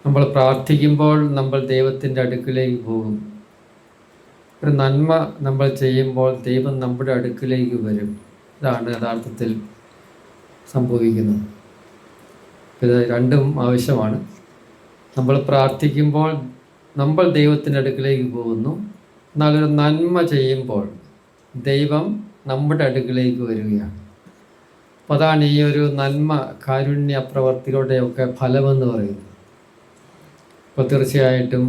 നമ്മൾ പ്രാർത്ഥിക്കുമ്പോൾ നമ്മൾ ദൈവത്തിൻ്റെ അടുക്കിലേക്ക് പോകും. ഒരു നന്മ നമ്മൾ ചെയ്യുമ്പോൾ ദൈവം നമ്മുടെ അടുക്കിലേക്ക് വരും. ഇതാണ് യഥാർത്ഥത്തിൽ സംഭവിക്കുന്നത്. ഇത് രണ്ടും ആവശ്യമാണ്. നമ്മൾ പ്രാർത്ഥിക്കുമ്പോൾ നമ്മൾ ദൈവത്തിൻ്റെ അടുക്കിലേക്ക് പോകുന്നു. എന്നാൽ ഒരു നന്മ ചെയ്യുമ്പോൾ ദൈവം നമ്മുടെ അടുക്കിലേക്ക് വരികയാണ്. അപ്പോൾ അതാണ് ഈ ഒരു നന്മ കാരുണ്യ പ്രവർത്തികളുടെയൊക്കെ ഫലമെന്ന് പറയുന്നത്. അപ്പോൾ തീർച്ചയായിട്ടും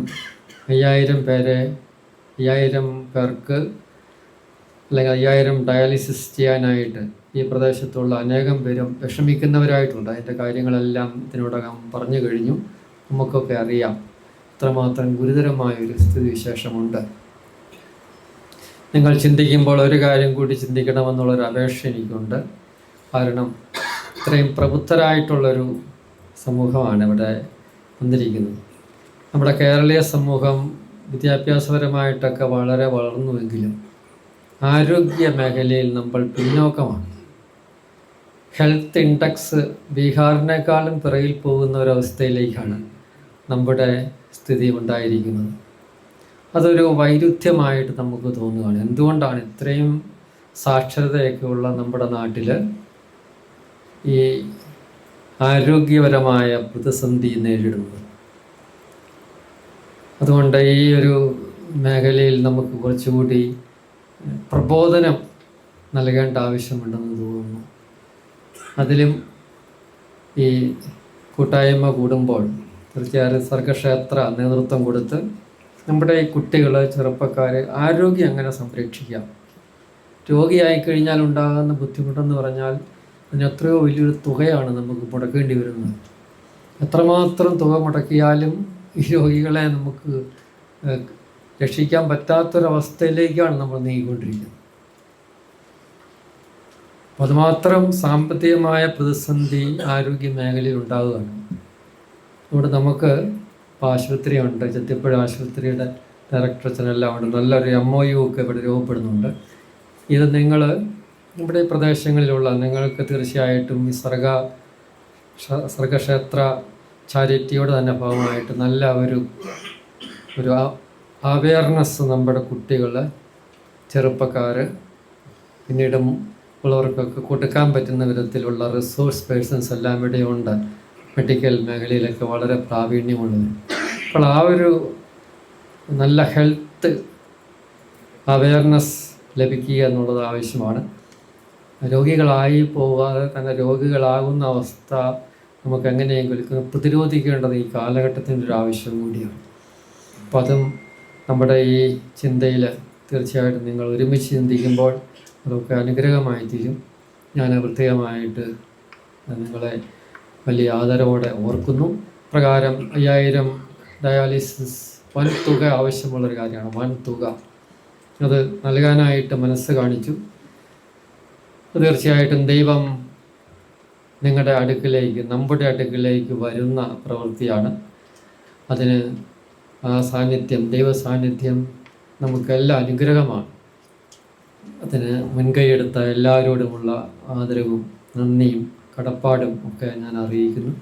5000 പേർക്ക് അല്ലെങ്കിൽ 5000 ഡയാലിസിസ് ചെയ്യാനായിട്ട് ഈ പ്രദേശത്തുള്ള അനേകം പേരും വിഷമിക്കുന്നവരായിട്ടുണ്ട്. അതിൻ്റെ കാര്യങ്ങളെല്ലാം ഇതിനോടകം പറഞ്ഞു കഴിഞ്ഞു. നമുക്കൊക്കെ അറിയാം ഇത്രമാത്രം ഗുരുതരമായൊരു സ്ഥിതിവിശേഷമുണ്ട്. നിങ്ങൾ ചിന്തിക്കുമ്പോൾ ഒരു കാര്യം കൂടി ചിന്തിക്കണമെന്നുള്ളൊരു അപേക്ഷ എനിക്കുണ്ട്. കാരണം ഇത്രയും പ്രബുദ്ധരായിട്ടുള്ളൊരു സമൂഹമാണ് ഇവിടെ വന്നിരിക്കുന്നത്. നമ്മുടെ കേരളീയ സമൂഹം വിദ്യാഭ്യാസപരമായിട്ടൊക്കെ വളരെ വളർന്നുവെങ്കിലും ആരോഗ്യ മേഖലയിൽ നമ്മൾ പിന്നോക്കമാണ്. ഹെൽത്ത് ഇൻഡെക്സ് ബീഹാറിനേക്കാളും പിറകിൽ പോകുന്ന ഒരവസ്ഥയിലേക്കാണ് നമ്മുടെ സ്ഥിതി ഉണ്ടായിരിക്കുന്നത്. അതൊരു വൈരുദ്ധ്യമായിട്ട് നമുക്ക് തോന്നുകയാണ്. എന്തുകൊണ്ടാണ് ഇത്രയും സാക്ഷരതയൊക്കെ ഉള്ള നമ്മുടെ നാട്ടിൽ ഈ ആരോഗ്യപരമായ പ്രതിസന്ധി നേരിടുന്നത്? അതുകൊണ്ട് ഈ ഒരു മേഖലയിൽ നമുക്ക് കുറച്ചുകൂടി പ്രബോധനം നൽകേണ്ട ആവശ്യമുണ്ടെന്ന് തോന്നുന്നു. അതിലും ഈ കൂട്ടായ്മ കൂടുമ്പോൾ തീർച്ചയായും സർഗക്ഷേത്ര നേതൃത്വം കൊടുത്ത് നമ്മുടെ ഈ കുട്ടികൾ, ചെറുപ്പക്കാർ ആരോഗ്യം എങ്ങനെ സംരക്ഷിക്കാം. രോഗിയായിക്കഴിഞ്ഞാൽ ഉണ്ടാകുന്ന ബുദ്ധിമുട്ടെന്ന് പറഞ്ഞാൽ അതിന് എത്രയോ വലിയൊരു തുകയാണ് നമുക്ക് മുടക്കേണ്ടി വരുന്നത്. എത്രമാത്രം തുക മുടക്കിയാലും ഈ രോഗികളെ നമുക്ക് രക്ഷിക്കാൻ പറ്റാത്തൊരവസ്ഥയിലേക്കാണ് നമ്മൾ നീങ്ങിക്കൊണ്ടിരിക്കുന്നത്. അപ്പോൾ അതുമാത്രം സാമ്പത്തികമായ പ്രതിസന്ധി ആരോഗ്യ മേഖലയിൽ ഉണ്ടാകുകയാണ്. അതുകൊണ്ട് നമുക്ക് ഇപ്പോൾ ആശുപത്രിയുണ്ട്, ചെത്തിപ്പുഴ ആശുപത്രിയുടെ ഡയറക്ടറച്ചനെല്ലാം ഉണ്ട്. നല്ലൊരു MOU ഒക്കെ ഇവിടെ രൂപപ്പെടുന്നുണ്ട്. ഇത് നിങ്ങൾ നമ്മുടെ പ്രദേശങ്ങളിലുള്ള നിങ്ങൾക്ക് തീർച്ചയായിട്ടും ഈ സർഗക്ഷേത്ര ചാരിറ്റിയുടെ തന്നെ ഭാഗമായിട്ട് നല്ല ഒരു അവയർനെസ് നമ്മുടെ കുട്ടികൾ, ചെറുപ്പക്കാർ, പിന്നീട് ഉള്ളവർക്കൊക്കെ കൊടുക്കാൻ പറ്റുന്ന വിധത്തിലുള്ള റിസോഴ്സ് പേഴ്സൺസ് എല്ലാം ഇവിടെ ഉണ്ട്. മെഡിക്കൽ മേഖലയിലൊക്കെ വളരെ പ്രാവീണ്യമുള്ളത്. അപ്പോൾ ആ ഒരു നല്ല ഹെൽത്ത് അവയർനെസ് ലഭിക്കുക എന്നുള്ളത് ആവശ്യമാണ്. രോഗികളായി പോകാതെ തന്നെ രോഗികളാകുന്ന അവസ്ഥ നമുക്ക് എങ്ങനെയെങ്കിലും പ്രതിരോധിക്കേണ്ടത് ഈ കാലഘട്ടത്തിൻ്റെ ഒരു ആവശ്യം കൂടിയാണ്. അപ്പോൾ അതും നമ്മുടെ ഈ ചിന്തയിൽ തീർച്ചയായിട്ടും നിങ്ങൾ ഒരുമിച്ച് ചിന്തിക്കുമ്പോൾ അതൊക്കെ അനുഗ്രഹമായി തീരും. ഞാൻ പ്രത്യേകമായിട്ട് നിങ്ങളെ വലിയ ആദരവോടെ ഓർക്കുന്നു. പ്രകാരം 5000 ഡയാലിസിസ് വൻ തുക ആവശ്യമുള്ളൊരു കാര്യമാണ്. വൻ തുക അത് നൽകാനായിട്ട് മനസ്സ് കാണിച്ചു. തീർച്ചയായിട്ടും ദൈവം നിങ്ങളുടെ അടുക്കിലേക്ക്, നമ്മുടെ അടുക്കിലേക്ക് വരുന്ന പ്രവൃത്തിയാണ്. അതിന് ആ സാന്നിധ്യം, ദൈവ സാന്നിധ്യം നമുക്കെല്ലാം അനുഗ്രഹമാണ്. അതിന് മുൻകൈയെടുത്ത എല്ലാവരോടുമുള്ള ആദരവും നന്ദിയും കടപ്പാടും ഒക്കെ ഞാൻ അറിയിക്കുന്നു.